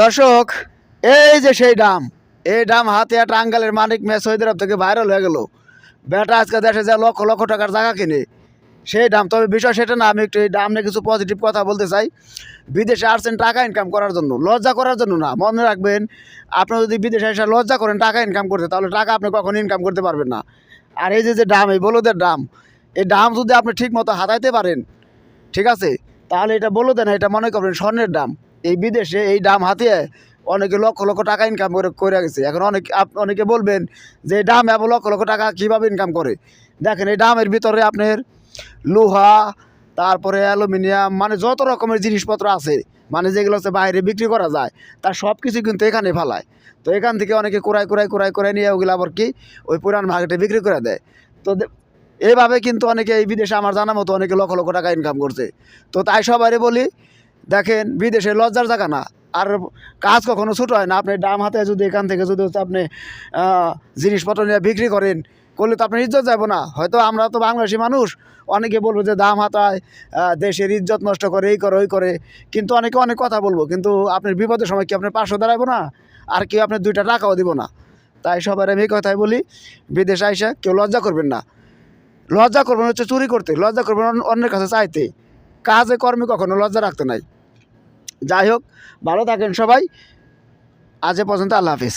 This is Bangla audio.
দর্শক, এই যে সেই ডাম, এই ডাম হাতিয়া টাঙ্গালের মানিক মেয়ে সৌদি আরব থেকে ভাইরাল হয়ে গেল। বেটা আজকে দেশে যা লক্ষ লক্ষ টাকার জায়গা কিনে সেই ডাম। তবে বিষয় সেটা না, আমি একটু এই ডাম নিয়ে কিছু পজিটিভ কথা বলতে চাই। বিদেশে আসছেন টাকা ইনকাম করার জন্য, লজ্জা করার জন্য না। মনে রাখবেন, আপনি যদি বিদেশে এসে লজ্জা করেন টাকা ইনকাম করতে, তাহলে টাকা আপনি কখনো ইনকাম করতে পারবেন না। আর এই যে যে ডাম, এই বলদের ডাম, এই ডাম যদি আপনি ঠিক মতো হাতাইতে পারেন, ঠিক আছে, তাহলে এটা বলদেন না, এটা মনে করবেন স্বর্ণের ডাম। এই বিদেশে এই ডাম হাতিয়ে অনেকে লক্ষ লক্ষ টাকা ইনকাম করে গেছে। এখন অনেকে বলবেন যে এই ডাম এত লক্ষ লক্ষ টাকা কীভাবে ইনকাম করে। দেখেন, এই ডামের ভিতরে আপনার লোহা, তারপরে অ্যালুমিনিয়াম, মানে যত রকমের জিনিসপত্র আছে, মানে যেগুলো হচ্ছে বাইরে বিক্রি করা যায়, তার সব কিছু কিন্তু এখানে ফেলায়। তো এখান থেকে অনেকে কুড়াই নিয়ে ওগুলো আবার কি ওই পুরান মার্কেটে বিক্রি করে দেয়। তো এইভাবে কিন্তু অনেকে এই বিদেশে আমার জানা মতো অনেকে লক্ষ লক্ষ টাকা ইনকাম করছে। তো তাই সবাই বলি, দেখেন, বিদেশে লজ্জার জায়গা না। আর কাজ কখনো ছোটো হয় না। আপনি ডাম হাতে যদি এখান থেকে যদি হচ্ছে আপনি জিনিসপত্র নিয়ে বিক্রি করেন, করলে তো আপনার ইজ্জত যাব না। হয়তো আমরা তো বাংলাদেশি মানুষ, অনেকে বলবো যে দাম হাতায়, দেশের ইজ্জত নষ্ট করে, এই করে ওই করে। কিন্তু অনেকে অনেক কথা বলবো, কিন্তু আপনার বিপদের সময় কি আপনার পাশে দাঁড়াবো না? আর কেউ আপনার 2টা টাকাও দিব না। তাই সবার আমি এই কথাই বলি, বিদেশে আইসা কেউ লজ্জা করবেন না। লজ্জা করবেন হচ্ছে চুরি করতে, লজ্জা করবেন অন্যের কাছে চাইতে। কাজে কর্মে কখনো লজ্জা রাখতে নাই। যাই হোক, ভালো থাকেন সবাই। আজ এ পর্যন্ত, আল্লাহ হাফিজ।